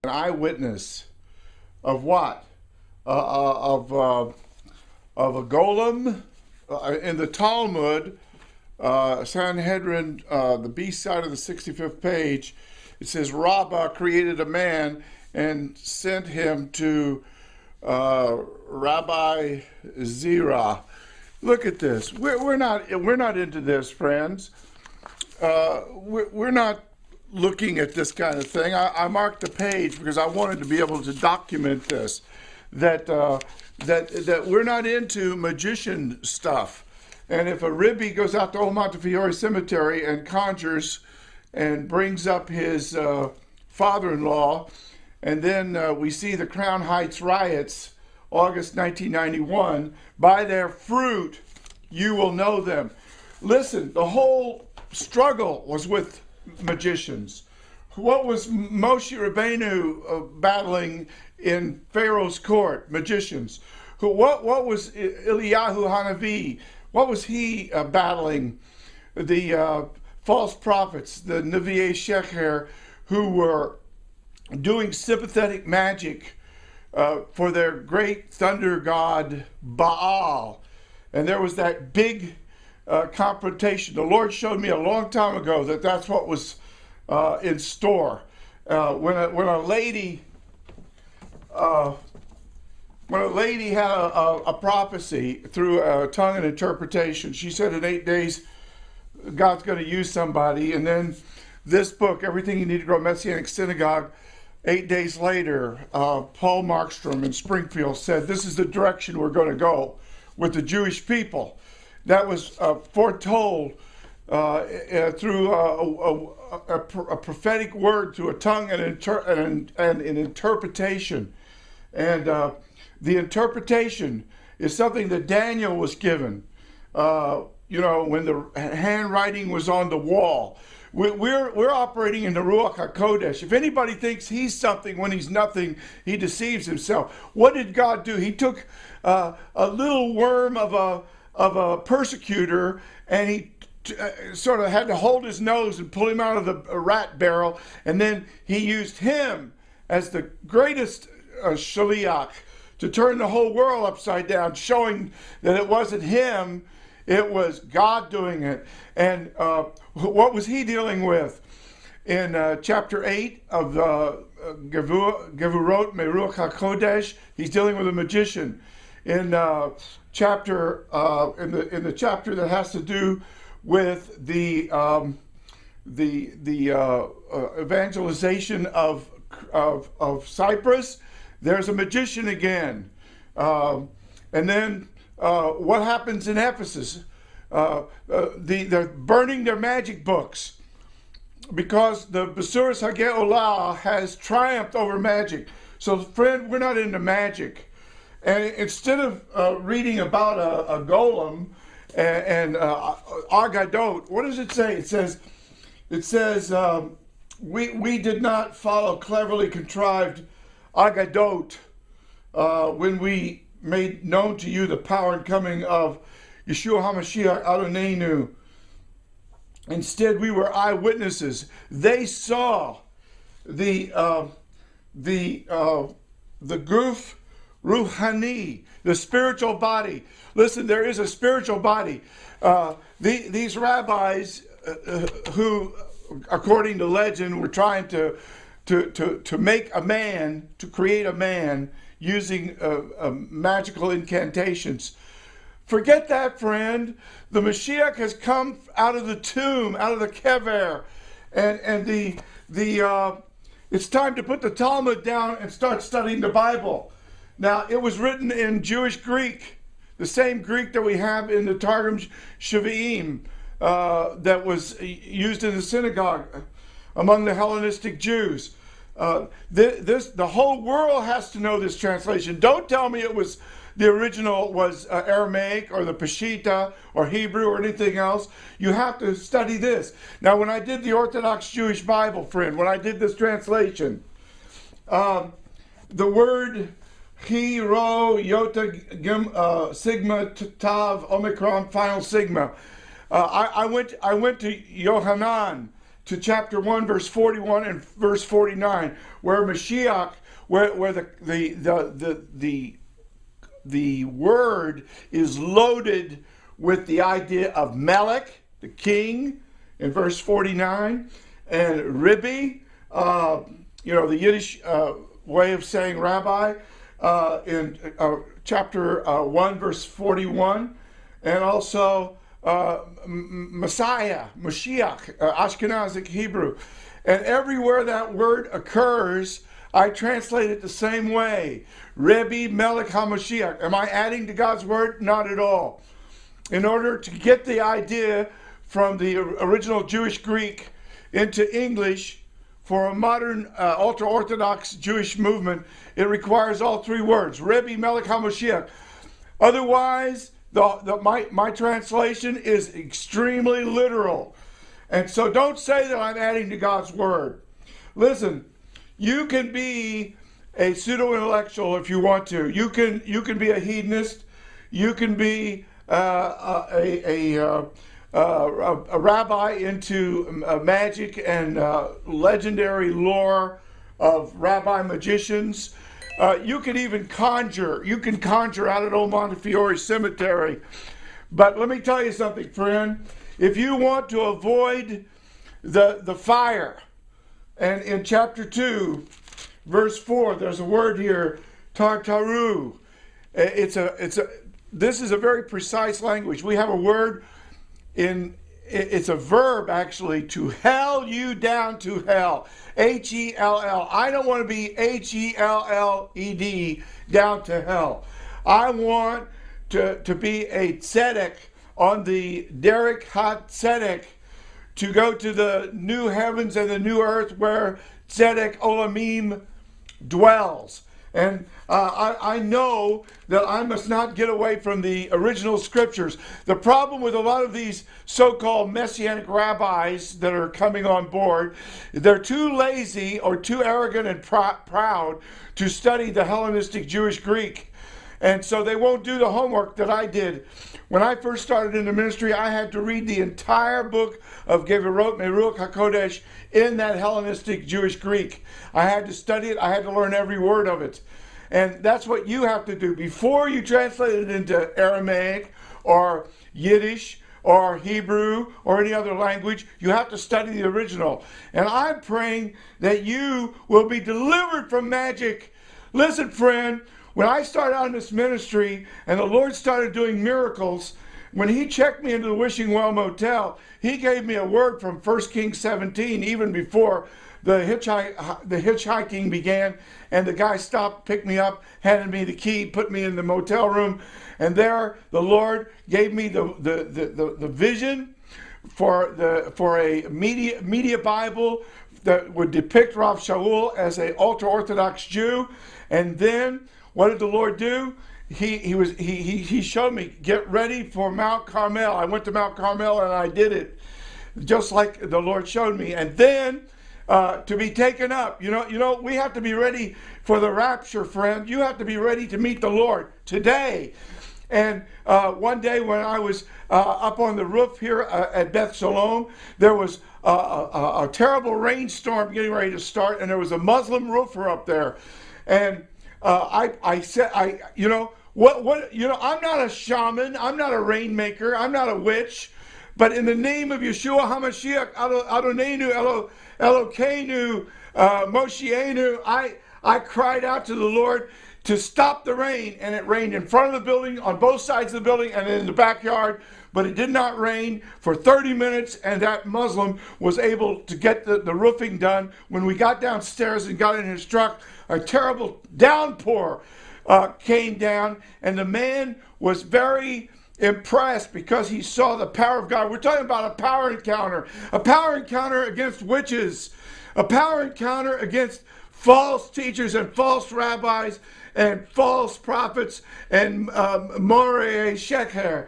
an eyewitness of what? Of a golem in the Talmud, Sanhedrin, the B side of the 65th page. It says Rabbah created a man and sent him to Rabbi Zerah. Look at this. We're not into this, friends. We're not looking at this kind of thing. I marked the page because I wanted to be able to document this. That we're not into magician stuff. And if a Rebbe goes out to Old Montefiore Cemetery and conjures and brings up his father-in-law, and then we see the Crown Heights riots, August 1991, by their fruit you will know them. Listen, the whole struggle was with magicians. What was Moshe Rabbeinu battling in Pharaoh's court? Magicians. What was Eliyahu Hanavi? What was he battling? The false prophets, the Nevi'ei Sheker, who were doing sympathetic magic for their great thunder god Baal. And there was that big confrontation. The Lord showed me a long time ago that that's what was in store. When a lady had a prophecy through a tongue and interpretation, she said in 8 days God's going to use somebody. And then this book, Everything You Need to Grow Messianic Synagogue, 8 days later, Paul Markstrom in Springfield said, this is the direction we're going to go with the Jewish people. That was foretold through a prophetic word, through a tongue and an interpretation. And the interpretation is something that Daniel was given, when the handwriting was on the wall. We're operating in the Ruach HaKodesh. If anybody thinks he's something when he's nothing, he deceives himself. What did God do? He took a little worm of a persecutor, and he sort of had to hold his nose and pull him out of the rat barrel, and then he used him as the greatest shaliach to turn the whole world upside down, showing that it wasn't him, it was God doing it. And what was he dealing with? In chapter 8 of Gevurot Meruach HaKodesh, he's dealing with a magician. In chapter in the chapter that has to do with the evangelization of Cyprus, there's a magician again. And then what happens in Ephesus? They're burning their magic books because the Besuras HaGeolah has triumphed over magic. So, friend, we're not into magic. And instead of reading about a golem and Agadot, what does it say? It says we did not follow cleverly contrived Agadot when we made known to you the power and coming of Yeshua HaMashiach Adonenu. Instead, we were eyewitnesses. They saw the guf ruhani, the spiritual body. Listen, there is a spiritual body. These rabbis who, according to legend, were trying to make a man, to create a man using magical incantations. Forget that, friend. The Mashiach has come out of the tomb, out of the kever, and it's time to put the Talmud down and start studying the Bible. Now, it was written in Jewish Greek, the same Greek that we have in the Targum Shevi'im that was used in the synagogue among the Hellenistic Jews. The whole world has to know this translation. Don't tell me it was the original was Aramaic or the Peshitta or Hebrew or anything else. You have to study this. Now, when I did the Orthodox Jewish Bible, friend, when I did this translation, the word He, Ro, Yota, Gim, Sigma, Tav, Omicron, final Sigma. I went to Yohanan to chapter 1, verse 41 and verse 49, where Mashiach, where the word is loaded with the idea of Melech, the king, in verse 49, and Rebbe, the Yiddish way of saying rabbi, in chapter 1, verse 41, and also Messiah, Mashiach, Ashkenazic Hebrew. And everywhere that word occurs, I translate it the same way. Rebbe Melech HaMashiach. Am I adding to God's word? Not at all. In order to get the idea from the original Jewish Greek into English for a modern ultra-Orthodox Jewish movement, it requires all three words, Rebbe Melech HaMashiach. Otherwise, my translation is extremely literal. And so don't say that I'm adding to God's word. Listen, you can be a pseudo-intellectual if you want to. You can be a hedonist. You can be a rabbi into magic and legendary lore of rabbi magicians. You can even conjure. You can conjure out at Old Montefiore Cemetery. But let me tell you something, friend. If you want to avoid the fire, and in chapter 2, verse 4, there's a word here, tartaru. This is a very precise language. We have a word it's a verb actually, to hell you down to hell. H-E-L-L. I don't want to be H-E-L-L-E-D down to hell. I want to be a tzedek on the Derek HaTzedek, to go to the new heavens and the new earth where Tzedek Olamim dwells. And I know that I must not get away from the original scriptures. The problem with a lot of these so-called Messianic rabbis that are coming on board, they're too lazy or too arrogant and proud to study the Hellenistic Jewish Greek. And so they won't do the homework that I did. When I first started in the ministry, I had to read the entire book of Gevirot Meruach HaKodesh in that Hellenistic Jewish Greek. I had to study it. I had to learn every word of it. And that's what you have to do. Before you translate it into Aramaic or Yiddish or Hebrew or any other language, you have to study the original. And I'm praying that you will be delivered from magic. Listen, friend, when I started out in this ministry and the Lord started doing miracles, when he checked me into the Wishing Well Motel, he gave me a word from 1 Kings 17, even before the hitchhiking began, and the guy stopped, picked me up, handed me the key, put me in the motel room, and there the Lord gave me the vision for a media Bible that would depict Rav Shaul as an ultra-Orthodox Jew. And then what did the Lord do? He showed me, get ready for Mount Carmel. I went to Mount Carmel and I did it, just like the Lord showed me. And then to be taken up. You know, we have to be ready for the rapture, friend. You have to be ready to meet the Lord today. And one day when I was up on the roof here at Beth Shalom, there was a terrible rainstorm getting ready to start, and there was a Muslim roofer up there. And I said, I'm not a shaman, I'm not a rainmaker, I'm not a witch, but in the name of Yeshua HaMashiach, Adonenu, Elokeinu, Moshienu, I cried out to the Lord to stop the rain, and it rained in front of the building, on both sides of the building, and in the backyard, but it did not rain for 30 minutes, and that Muslim was able to get the roofing done. When we got downstairs and got in his truck, a terrible downpour came down, and the man was very impressed because he saw the power of God. We're talking about a power encounter against witches, a power encounter against false teachers and false rabbis and false prophets and Moreh Sheker.